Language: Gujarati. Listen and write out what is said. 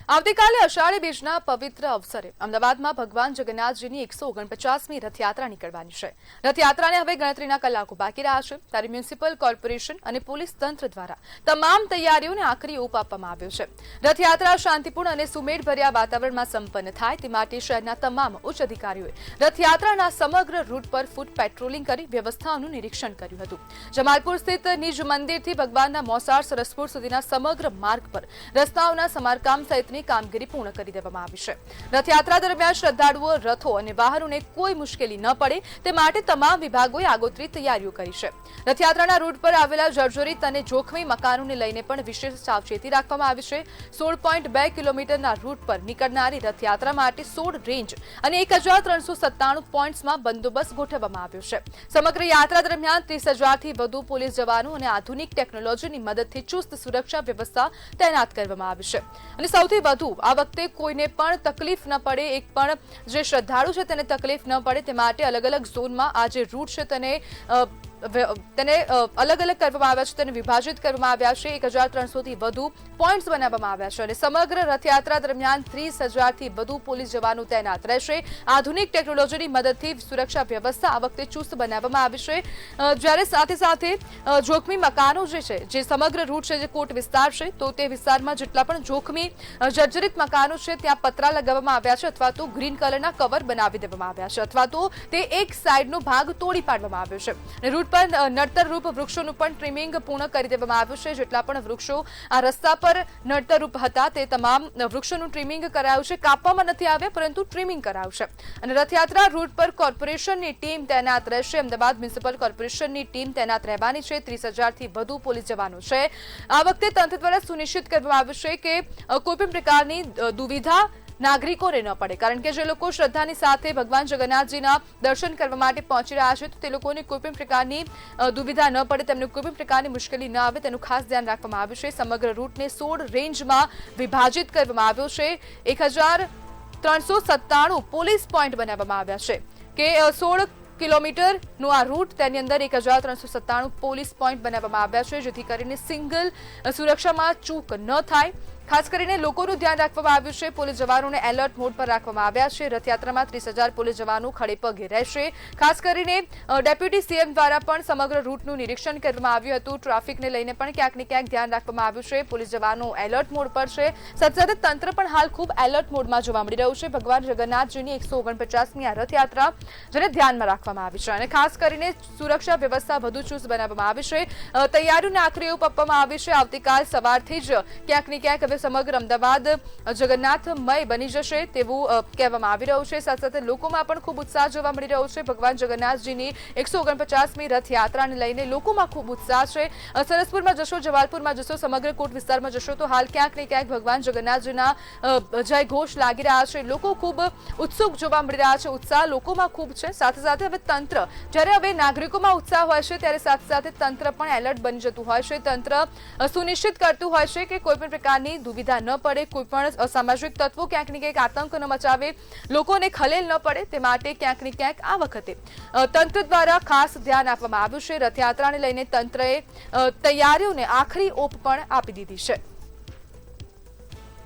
આવતીકાલે અષાઢી બીજના પવિત્ર અવસરે અમદાવાદમાં ભગવાન જગન્નાથજીની 149મી રથયાત્રા નીકળવાની છે। રથયાત્રાને હવે ગણતરીના કલાકો બાકી રહ્યા છે ત્યારે મ્યુનિસિપલ કોર્પોરેશન અને પોલીસ તંત્ર દ્વારા તમામ તૈયારીઓને આખરી ઓપ આપવામાં આવ્યો છે। રથયાત્રા શાંતિપૂર્ણ અને સુમેળભર્યા વાતાવરણમાં સંપન્ન થાય તે માટે શહેરના તમામ ઉચ્ચ અધિકારીઓએ રથયાત્રાના સમગ્ર રૂટ પર ફૂટ પેટ્રોલિંગ કરી વ્યવસ્થાઓનું નિરીક્ષણ કર્યું હતું। જમાલપુર સ્થિત નિજ મંદિરથી ભગવાનના મોસાળ સરસપુર સુધીના સમગ્ર માર્ગ પર રસ્તાઓના સમારકામ સહિત કામગીરી પૂર્ણ કરી દેવામાં આવી છે। રથયાત્રા દરમિયાન શ્રદ્ધાળુઓ રથો અને વાહનોને કોઈ મુશ્કેલી ન પડે તે માટે તમામ વિભાગોએ આગોતરી તૈયારીઓ કરી છે। રથયાત્રાના રૂટ પર આવેલા જર્જરિત અને જોખમી મકાનોને લઈને પણ વિશેષ સાવચેતી રાખવામાં આવી છે। 16.2 કિલોમીટરના રૂટ પર નીકળનારી રથયાત્રા માટે 16 રેન્જ અને 1397 પોઈન્ટ્સમાં બંદોબસ્ત ગોઠવવામાં આવ્યો છે। સમગ્ર યાત્રા દરમિયાન 30,000થી વધુ પોલીસ જવાનો અને આધુનિક ટેકનોલોજીની મદદથી ચુસ્ત સુરક્ષા વ્યવસ્થા તૈનાત કરવામાં આવી છે અને સૌથી વધુ આ વખતે કોઈને પણ તકલીફ ન પડે, એક પણ જે શ્રદ્ધાળુ છે તેને તકલીફ ન પડે તે માટે અલગ અલગ ઝોનમાં આ જે રૂટ છે તેને અલગ અલગ કરવામાં આવ્યા છે, તેને વિભાજિત કરવામાં આવ્યા છે। 1,300થી વધુ પોઈન્ટ્સ બનાવવામાં આવ્યા છે અને સમગ્ર રથયાત્રા દરમિયાન 30,000થી વધુ પોલીસ જવાનો તૈનાત રહેશે। આધુનિક ટેકનોલોજીની મદદથી સુરક્ષા વ્યવસ્થા આ વખતે ચુસ્ત બનાવવામાં આવી છે। જ્યારે સાથે સાથે જોખમી મકાનો જે છે, જે સમગ્ર રૂટ છે, જે કોટ વિસ્તાર છે, તો તે વિસ્તારમાં જેટલા પણ જોખમી જર્જરિત મકાનો છે ત્યાં પતરા લગાવવામાં આવ્યા છે અથવા તો ગ્રીન કલરના કવર બનાવી દેવામાં આવ્યા છે અથવા તો તે એક સાઈડનો ભાગ તોડી પાડવામાં આવ્યો છે। રૂટ પર નડતરરૂપ વૃક્ષોનું પણ ટ્રીમિંગ પૂર્ણ કરી દેવામાં આવ્યું છે। જેટલા પણ વૃક્ષો આ રસ્તા પર નડતરરૂપ હતા તે તમામ વૃક્ષોનું ટ્રીમિંગ કરાયું છે। કાપવામાં નથી આવ્યા પરંતુ ટ્રીમિંગ કરાયું છે અને રથયાત્રા રૂટ પર કોર્પોરેશનની ટીમ તૈનાત રહેશે। અમદાવાદ મ્યુનિસિપલ કોર્પોરેશનની ટીમ તૈનાત રહેવાની છે। 30,000થી વધુ પોલીસ જવાનો છે। આ વખતે તંત્ર દ્વારા સુનિશ્ચિત કરવામાં આવ્યું છે કે કોઈપણ પ્રકારની દુવિધા નાગરિકોને ન પડે, કારણ કે જે લોકો શ્રદ્ધાની સાથે ભગવાન જગન્નાથજીના દર્શન કરવા માટે પહોંચી રહ્યા છે તો તે લોકોને કોઈપણ પ્રકારની દુવિધા ન પડે, તેમને કોઈપણ પ્રકારની મુશ્કેલી ન આવે તેનું ખાસ ધ્યાન રાખવામાં આવ્યું છે। સમગ્ર રૂટને 16 રેન્જમાં વિભાજિત કરવામાં આવ્યો છે। 1,397 પોલીસ પોઈન્ટ બનાવવામાં આવ્યા છે કે 16 કિલોમીટરનું આ રૂટ, તેની અંદર 1,397 પોલીસ પોઈન્ટ બનાવવામાં આવ્યા છે જેથી કરીને સિંગલ સુરક્ષામાં ચૂક ન થાય। ખાસ કરીને લોકોનું ધ્યાન રાખવામાં આવ્યું છે। પોલીસ જવાનોને એલર્ટ મોડ પર રાખવામાં આવ્યા છે। રથયાત્રામાં 30,000 પોલીસ જવાનો ખડે પગે રહેશે। ખાસ કરીને ડેપ્યુટી સીએમ દ્વારા પણ સમગ્ર રૂટનું નિરીક્ષણ કરવામાં આવ્યું હતું। ટ્રાફિકને લઈને પણ ક્યાંક ને ક્યાંક ધ્યાન રાખવામાં આવ્યું છે। પોલીસ જવાનો એલર્ટ મોડ પર છે, સાથે સાથે તંત્ર પણ હાલ ખૂબ એલર્ટ મોડમાં જોવા મળી રહ્યું છે। ભગવાન જગન્નાથજીની 149મી આ રથયાત્રા જેને ધ્યાનમાં રાખવામાં આવી છે અને ખાસ કરીને સુરક્ષા વ્યવસ્થા વધુ ચુસ્ત બનાવવામાં આવી છે। તૈયારીઓને આખરી ઓપ આપવામાં આવી છે। આવતીકાલ સવારથી જ ક્યાંક ને ક્યાંક સમગ્ર અમદાવાદ જગન્નાથમય બની જશે તેવું કહેવામાં આવી રહ્યું છે। સાથે સાથે લોકોમાં પણ ખૂબ ઉત્સાહ જોવા મળી રહ્યો છે। ભગવાન જગન્નાથજીની 149મી રથયાત્રાને લઈને લોકોમાં ખૂબ ઉત્સાહ છે। સરસપુરમાં જશો, જમાલપુરમાં જશો, સમગ્ર કોટ વિસ્તારમાં જશો તો હાલ ક્યાંક ને ક્યાંક ભગવાન જગન્નાથજીના જય ઘોષ લાગી રહ્યા છે। લોકો ખૂબ ઉત્સુક જોવા મળી રહ્યા છે, ઉત્સાહ લોકોમાં ખૂબ છે। સાથે સાથે હવે તંત્ર, જ્યારે હવે નાગરિકોમાં ઉત્સાહ હોય છે ત્યારે સાથે સાથે તંત્ર પણ એલર્ટ બની જતું હોય છે। તંત્ર સુનિશ્ચિત કરતું હોય છે કે કોઈ પણ પ્રકારની દુવિધા ન પડે, કોઈ પણ અસામાજિક તત્વો ક્યાંક ને ક્યાંક આતંક ન મચાવે, લોકોને ખલેલ ન પડે તે માટે ક્યાંક ને ક્યાંક આ વખતે તંત્ર દ્વારા ખાસ ધ્યાન આપવામાં આવ્યું છે। રથયાત્રાને લઈને તંત્રએ તૈયારીઓને આખરી ઓપ પણ આપી દીધી છે।